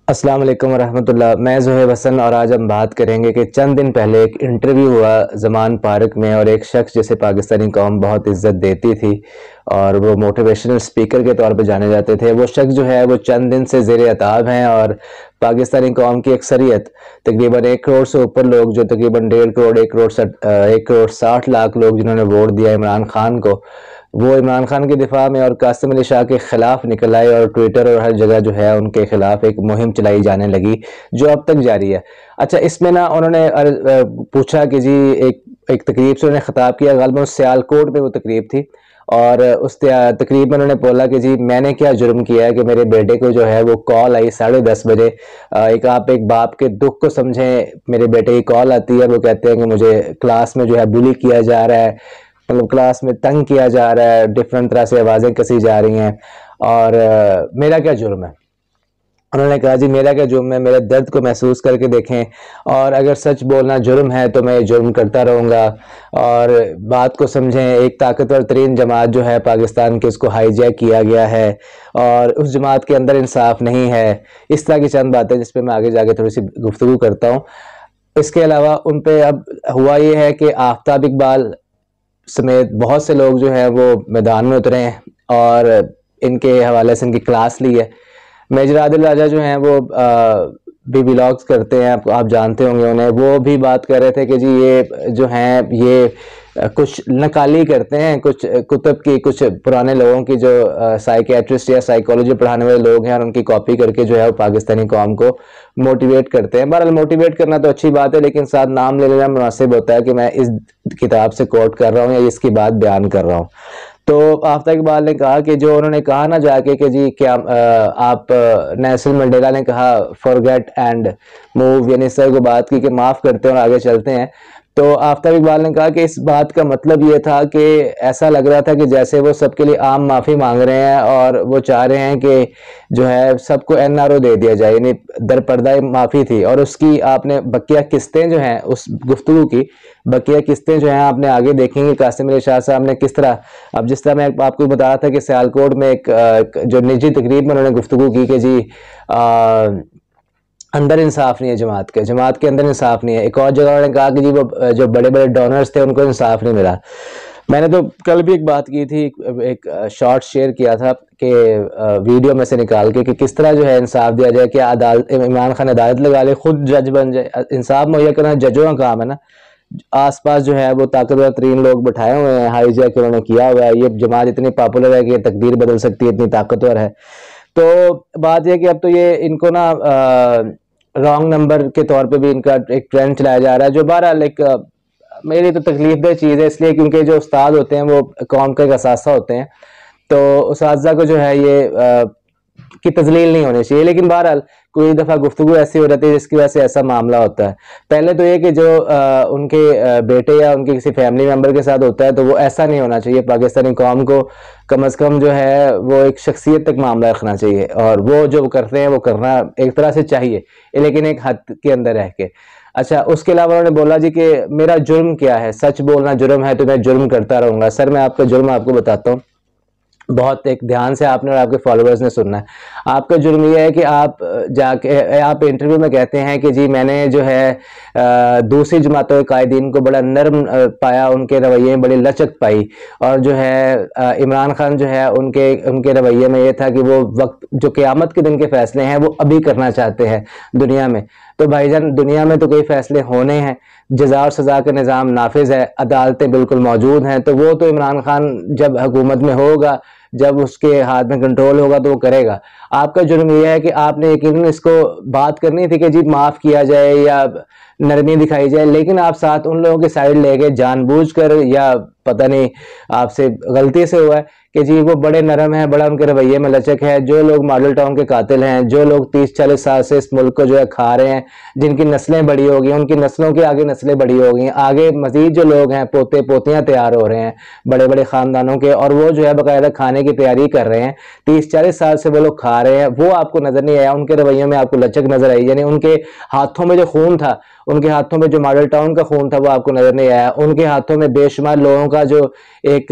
السلام علیکم ورحمۃ اللہ. میں زہیب حسن اور آج ہم بات کریں گے کہ چند دن پہلے ایک انٹرویو ہوا زمان پارک میں، اور ایک شخص جسے پاکستانی قوم بہت عزت دیتی تھی اور وہ موٹیویشنل سپیکر کے طور پہ جانے جاتے تھے، وہ شخص جو ہے وہ چند دن سے زیر عتاب ہیں. اور پاکستانی قوم کی اکثریت تقریباً 1 کروڑ سے اوپر لوگ، جو تقریباً 1.5 کروڑ 1 کروڑ 60 لاکھ لوگ جنہوں نے ووٹ دیا عمران خان کو، وہ عمران خان کے دفاع میں اور قاسم علی شاہ کے خلاف نکل آئے، اور ٹویٹر اور ہر جگہ جو ہے ان کے خلاف ایک مہم چلائی جانے لگی جو اب تک جاری ہے. اچھا، اس میں انہوں نے پوچھا کہ جی ایک تقریب سے انہوں نے خطاب کیا، غالباً سیالکوٹ میں وہ تقریب تھی، اور اس تقریب میں انہوں نے بولا کہ جی میں نے کیا جرم کیا ہے کہ میرے بیٹے کو جو ہے وہ کال آئی 10:30 بجے. آپ ایک باپ کے دکھ کو سمجھیں، میرے بیٹے کی کال آتی ہے، وہ کہتے ہیں کہ مجھے کلاس میں جو ہے بلی کیا جا رہا ہے، مطلب کلاس میں تنگ کیا جا رہا ہے، ڈفرنٹ طرح سے آوازیں کسی جا رہی ہیں، اور میرا کیا جرم ہے. انہوں نے کہا جی میرا کیا جرم ہے، میرے درد کو محسوس کر کے دیکھیں، اور اگر سچ بولنا جرم ہے تو میں جرم کرتا رہوں گا. اور بات کو سمجھیں، ایک طاقتور ترین جماعت جو ہے پاکستان کی، اس کو ہائی جیک کیا گیا ہے، اور اس جماعت کے اندر انصاف نہیں ہے. اس طرح کی چند باتیں جس پہ میں آگے جا کے تھوڑی سی گفتگو کرتا ہوں. اس کے علاوہ ان پہ اب ہوا یہ ہے کہ آفتاب اقبال سمیت بہت سے لوگ جو ہیں وہ میدان میں اترے ہیں اور ان کے حوالے سے ان کی کلاس لی ہے. میجر عادل راجہ جو ہیں وہ بھی ولاگز کرتے ہیں، آپ جانتے ہوں گے انہیں. وہ بھی بات کر رہے تھے کہ جی یہ جو ہیں یہ کچھ نقالی کرتے ہیں، کچھ کتب کی، کچھ پرانے لوگوں کی جو سائیکیٹرسٹ یا سائیکالوجی پڑھانے والے لوگ ہیں، اور ان کی کاپی کر کے جو ہے وہ پاکستانی قوم کو موٹیویٹ کرتے ہیں. بہرحال موٹیویٹ کرنا تو اچھی بات ہے، لیکن ساتھ نام لے لینا مناسب ہوتا ہے کہ میں اس کتاب سے کوٹ کر رہا ہوں یا اس کی بات بیان کر رہا ہوں. تو آفتاب اقبال نے کہا کہ جو انہوں نے کہا نا جا کے کہ جی کیا آپ نیلسن منڈیلا نے کہا forget and move، یعنی اس طرح کو بات کی کہ معاف کرتے ہیں اور آگے چلتے ہیں. تو آفتاب اقبال نے کہا کہ اس بات کا مطلب یہ تھا کہ ایسا لگ رہا تھا کہ جیسے وہ سب کے لیے عام معافی مانگ رہے ہیں، اور وہ چاہ رہے ہیں کہ جو ہے سب کو NRO دے دیا جائے، یعنی در پردہ معافی تھی. اور اس کی آپ نے بقیہ قسطیں جو ہیں، اس گفتگو کی بقیہ قسطیں جو ہیں آپ نے آگے دیکھیں گے. قاسم علی شاہ صاحب نے کس طرح، اب جس طرح میں آپ کو بتا رہا تھا کہ سیالکوٹ میں ایک جو نجی تقریب میں انہوں نے گفتگو کی کہ جی اندر انصاف نہیں ہے جماعت کے اندر انصاف نہیں ہے. ایک اور جگہ انہوں نے کہا کہ جی وہ جو بڑے بڑے ڈونرز تھے ان کو انصاف نہیں ملا. میں نے تو کل بھی ایک بات کی تھی، ایک شارٹ شیئر کیا تھا کہ ویڈیو میں سے نکال کے، کہ کس طرح جو ہے انصاف دیا جائے کہ عمران خان عدالت لگا لے، خود جج بن جائے. انصاف مہیا کرنا ججوں کا کام ہے نا. آس پاس جو ہے وہ طاقتور ترین لوگ بٹھائے ہوئے ہیں، ہائی جیک انہوں نے کیا ہوا ہے. یہ جماعت اتنی پاپولر ہے کہ یہ تقدیر بدل سکتی ہے، اتنی طاقتور ہے. تو بات یہ کہ اب تو یہ ان کو نا رانگ نمبر کے طور پہ بھی ان کا ایک ٹرینڈ چلایا جا رہا ہے، جو بہرحال ایک میری تو تکلیف دہ چیز ہے، اس لیے کیونکہ جو استاد ہوتے ہیں وہ قوم کا ایک اثاثہ ہوتے ہیں، تو اساتذہ کو جو ہے یہ کی تذلیل نہیں ہونی چاہیے. لیکن بہرحال کوئی دفعہ گفتگو ایسی ہو جاتی ہے جس کی وجہ سے ایسا معاملہ ہوتا ہے. پہلے تو یہ کہ جو ان کے بیٹے یا ان کے کسی فیملی ممبر کے ساتھ ہوتا ہے تو وہ ایسا نہیں ہونا چاہیے. پاکستانی قوم کو کم از کم جو ہے وہ ایک شخصیت تک معاملہ رکھنا چاہیے، اور وہ جو کرتے ہیں وہ کرنا ایک طرح سے چاہیے، لیکن ایک حد کے اندر رہ کے. اچھا، اس کے علاوہ انہوں نے بولا جی کہ میرا جرم کیا ہے، سچ بولنا جرم ہے تو میں جرم کرتا رہوں گا. سر میں آپ کا جرم آپ کو بتاتا ہوں، بہت ایک دھیان سے آپ نے اور آپ کے فالوورز نے سننا ہے. آپ کا جرم یہ ہے کہ آپ جا کے آپ انٹرویو میں کہتے ہیں کہ جی میں نے جو ہے دوسری جماعتوں کے قائدین کو بڑا نرم پایا، ان کے رویے میں بڑی لچک پائی، اور جو ہے عمران خان جو ہے ان کے رویے میں یہ تھا کہ وہ وقت جو قیامت کے دن کے فیصلے ہیں وہ ابھی کرنا چاہتے ہیں دنیا میں. تو بھائی جان، دنیا میں تو کوئی فیصلے ہونے ہیں، جزا اور سزا کا نظام نافذ ہے، عدالتیں بالکل موجود ہیں. تو وہ تو عمران خان جب حکومت میں ہوگا، جب اس کے ہاتھ میں کنٹرول ہوگا تو وہ کرے گا. آپ کا جرم یہ ہے کہ آپ نے یقیناً اس کو بات کرنی تھی کہ جی معاف کیا جائے یا نرمی دکھائی جائے، لیکن آپ ساتھ ان لوگوں کے سائڈ لے گئے جان بوجھ کر، یا پتہ نہیں آپ سے غلطی سے ہوا ہے کہ جی وہ بڑے نرم ہیں، بڑا ان کے رویے میں لچک ہے. جو لوگ ماڈل ٹاؤن کے قاتل ہیں، جو لوگ 30-40 سال سے اس ملک کو جو ہے کھا رہے ہیں، جن کی نسلیں بڑی ہو گئی، ان کی نسلوں کے آگے نسلیں بڑی ہو گئی، آگے مزید جو لوگ ہیں پوتے پوتیاں تیار ہو رہے ہیں بڑے بڑے خاندانوں کے، اور وہ جو ہے باقاعدہ کھانے کی تیاری کر رہے ہیں. 30-40 سال سے وہ لوگ کھا رہے ہیں، وہ آپ کو نظر نہیں آیا. ان کے رویوں میں آپ کو لچک نظر آئی، یعنی ان کے ہاتھوں میں جو خون تھا، ان کے ہاتھوں میں جو ماڈل ٹاؤن کا خون تھا وہ آپ کو نظر نہیں آیا. ان کے ہاتھوں میں بے شمار لوگوں کا جو ایک